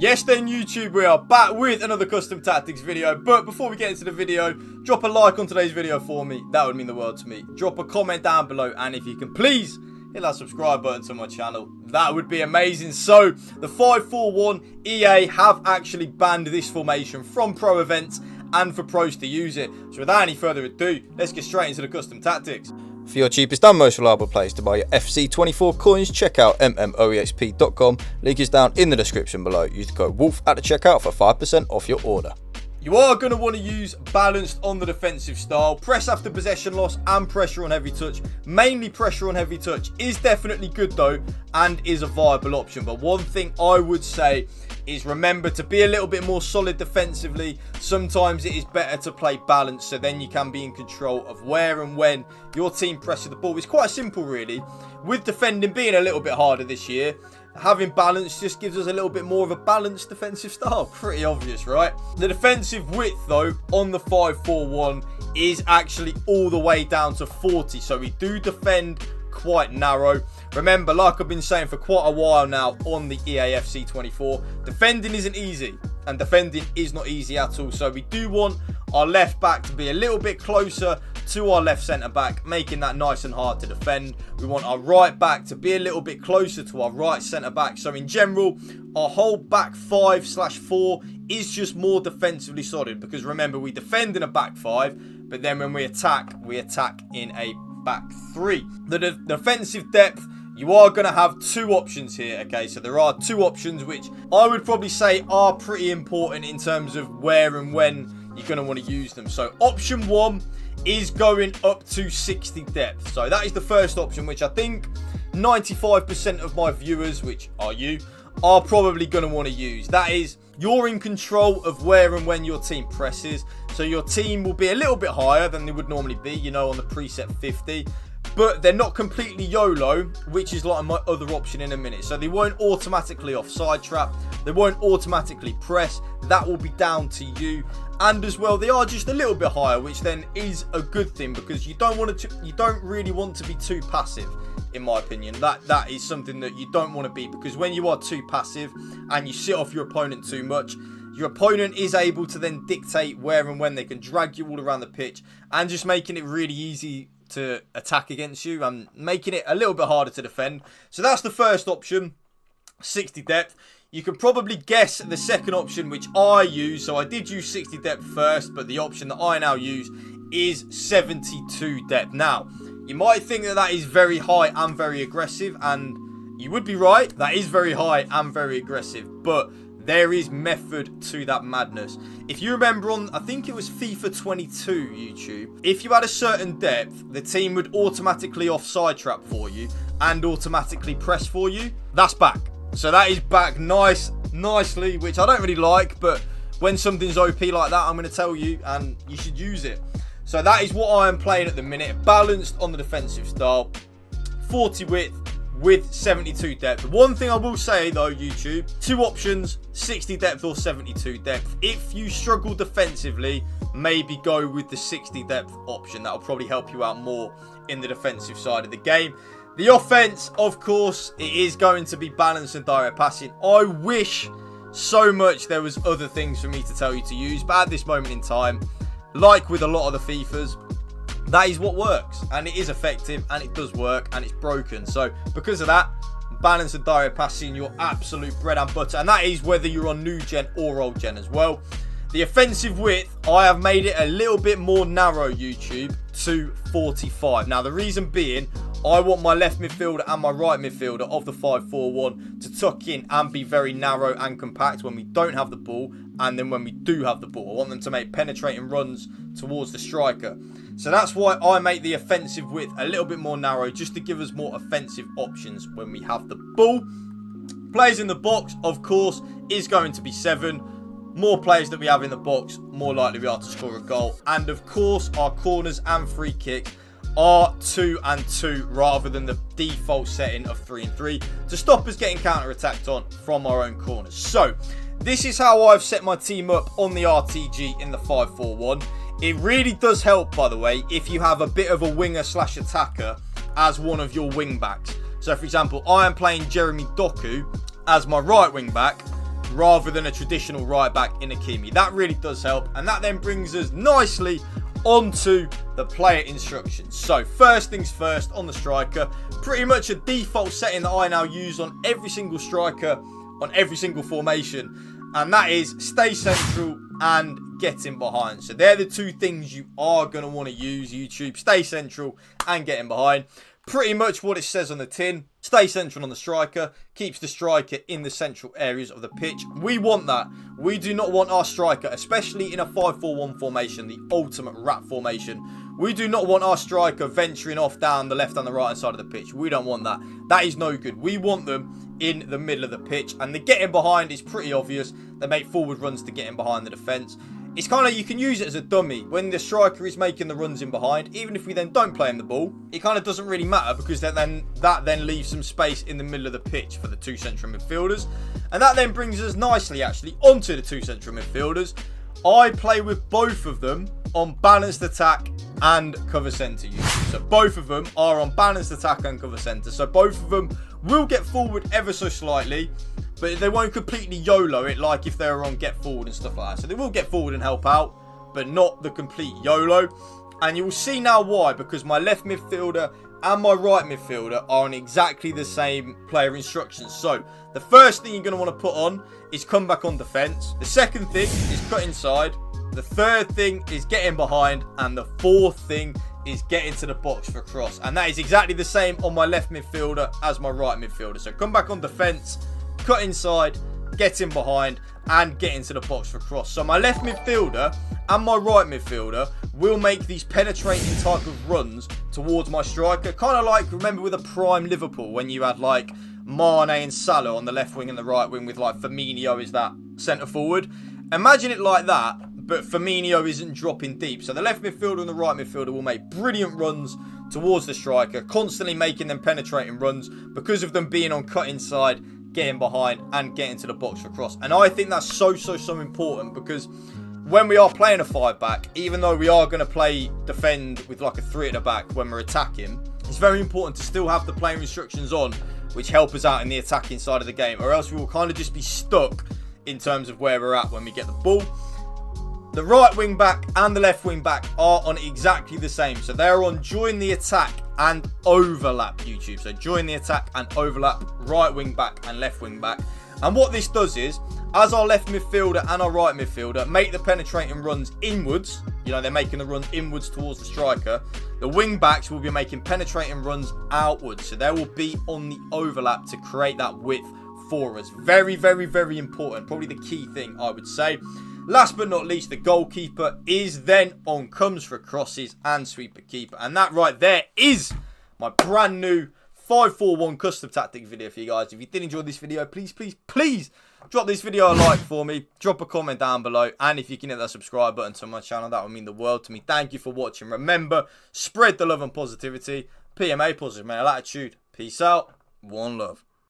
Yes then YouTube, we are back with another custom tactics video, but before we get into the video, drop a like on today's video for me. That would mean the world to me. Drop a comment down below, and if you can please hit that subscribe button to my channel, that would be amazing. So the 5-4-1 EA have actually banned this formation from pro events and for pros to use it. So without any further ado, let's get straight into the custom tactics. For your cheapest and most reliable place to buy your FC24 coins, check out mmoexp.com. Link is down in the description below. Use the code WOLF at the checkout for 5% off your order. You are going to want to use balanced on the defensive style. Press after possession loss and pressure on heavy touch. Mainly pressure on heavy touch is definitely good though, and is a viable option. But one thing I would say is remember to be a little bit more solid defensively. Sometimes it is better to play balanced, so then you can be in control of where and when your team presses the ball. It's quite simple really. With defending being a little bit harder this year, having balance just gives us a little bit more of a balanced defensive style. Pretty obvious, right? The defensive width though on the 5-4-1 is actually all the way down to 40, so we do defend quite narrow. Remember, like I've been saying for quite a while now on the EAFC24, defending isn't easy, and defending is not easy at all. So we do want our left back to be a little bit closer to our left centre back, making that nice and hard to defend. We want our right back to be a little bit closer to our right centre back. So in general, our whole back 5/4 is just more defensively solid, because remember, we defend in a back 5, but then when we attack in a back 3. The defensive depth, you are going to have two options here, okay? So there are two options which I would probably say are pretty important in terms of where and when you're going to want to use them. So option 1 is going up to 60 depth. So that is the first option, which I think 95% of my viewers, which are you, are probably going to want to use. That is, you're in control of where and when your team presses. So your team will be a little bit higher than they would normally be, you know, on the preset 50. But they're not completely YOLO, which is like my other option in a minute. So they won't automatically offside trap. They won't automatically press. That will be down to you. And as well, they are just a little bit higher, which then is a good thing, because you don't really want to be too passive, in my opinion. That is something that you don't want to be, because when you are too passive and you sit off your opponent too much, your opponent is able to then dictate where and when they can drag you all around the pitch, and just making it really easy to attack against you and making it a little bit harder to defend. So that's the first option, 60 depth. You can probably guess the second option, which I use. So I did use 60 depth first, but the option that I now use is 72 depth. Now, you might think that that is very high and very aggressive, and you would be right. That is very high and very aggressive, but there is method to that madness. If you remember on, I think it was FIFA 22 YouTube, if you had a certain depth, the team would automatically offside trap for you and automatically press for you. That's back. So that is back nicely, which I don't really like, but when something's OP like that, I'm going to tell you, and you should use it. So that is what I am playing at the minute, balanced on the defensive style, 40 width with 72 depth. One thing I will say though, YouTube, two options, 60 depth or 72 depth. If you struggle defensively, maybe go with the 60 depth option. That'll probably help you out more in the defensive side of the game. The offense, of course, it is going to be balanced and direct passing. I wish so much there was other things for me to tell you to use, but at this moment in time, like with a lot of the FIFAs, that is what works, and it is effective, and it does work, and it's broken. So because of that, balance and direct passing, your absolute bread and butter, and that is whether you're on new gen or old gen as well. The offensive width, I have made it a little bit more narrow, YouTube, to 45. Now the reason being, I want my left midfielder and my right midfielder of the 5-4-1 to tuck in and be very narrow and compact when we don't have the ball, and then when we do have the ball, I want them to make penetrating runs towards the striker. So that's why I make the offensive width a little bit more narrow, just to give us more offensive options when we have the ball. Players in the box, of course, is going to be 7. More players that we have in the box, more likely we are to score a goal. And of course, our corners and free kicks are 2 and 2 rather than the default setting of 3 and 3 to stop us getting counter-attacked on from our own corners. So this is how I've set my team up on the RTG in the 5-4-1. It really does help, by the way, if you have a bit of a winger slash attacker as one of your wing backs. So for example, I am playing Jeremy Doku as my right wing back. rather than a traditional right back in Hakimi. That really does help. And that then brings us nicely onto the player instructions. So first things first, on the striker, pretty much a default setting that I now use on every single striker, on every single formation, and that is stay central and getting behind. So they're the two things you are going to want to use, YouTube. Stay central and getting behind. Pretty much what it says on the tin. Stay central on the striker. Keeps the striker in the central areas of the pitch. We want that. We do not want our striker, especially in a 5-4-1 formation, the ultimate rat formation. We do not want our striker venturing off down the left and the right hand side of the pitch. We don't want that. That is no good. We want them in the middle of the pitch. And the getting behind is pretty obvious. They make forward runs to get in behind the defence. It's kind of, you can use it as a dummy when the striker is making the runs in behind. Even if we then don't play him the ball, it kind of doesn't really matter, because that then leaves some space in the middle of the pitch for the two central midfielders. And that then brings us nicely actually onto the two central midfielders. I play with both of them on balanced attack and cover centre usage. So both of them are on balanced attack and cover centre. So both of them will get forward ever so slightly, but they won't completely YOLO it like if they're on get forward and stuff like that. So they will get forward and help out, but not the complete YOLO. And you will see now why, because my left midfielder and my right midfielder are on exactly the same player instructions. So the first thing you're going to want to put on is come back on defence. The second thing is cut inside. The third thing is getting behind. And the fourth thing is getting to the box for cross. And that is exactly the same on my left midfielder as my right midfielder. So come back on defence, cut inside, get in behind, and get into the box for cross. So my left midfielder and my right midfielder will make these penetrating type of runs towards my striker. Kind of like, remember with a prime Liverpool, when you had like Mane and Salah on the left wing and the right wing, with like Firmino as that centre forward. Imagine it like that, but Firmino isn't dropping deep. So the left midfielder and the right midfielder will make brilliant runs towards the striker, constantly making them penetrating runs because of them being on cut inside, getting behind, and getting to the box for cross. And I think that's so important, because when we are playing a 5-back, even though we are going to defend with like a 3 at the back when we're attacking, it's very important to still have the player instructions on, which help us out in the attacking side of the game, or else we will kind of just be stuck in terms of where we're at when we get the ball. The right wing back and the left wing back are on exactly the same. So they're on join the attack and overlap, YouTube. So join the attack and overlap, right wing back and left wing back. And what this does is, as our left midfielder and our right midfielder make the penetrating runs inwards, you know, they're making the run inwards towards the striker, the wing backs will be making penetrating runs outwards. So they will be on the overlap to create that width for us. Very important. Probably the key thing, I would say. Last but not least, the goalkeeper is then on comes for crosses and sweeper keeper. And that right there is my brand new 5-4-1 custom tactic video for you guys. If you did enjoy this video, please drop this video a like for me. Drop a comment down below. And if you can hit that subscribe button to my channel, that would mean the world to me. Thank you for watching. Remember, spread the love and positivity. PMA, positive male attitude. Peace out. One love.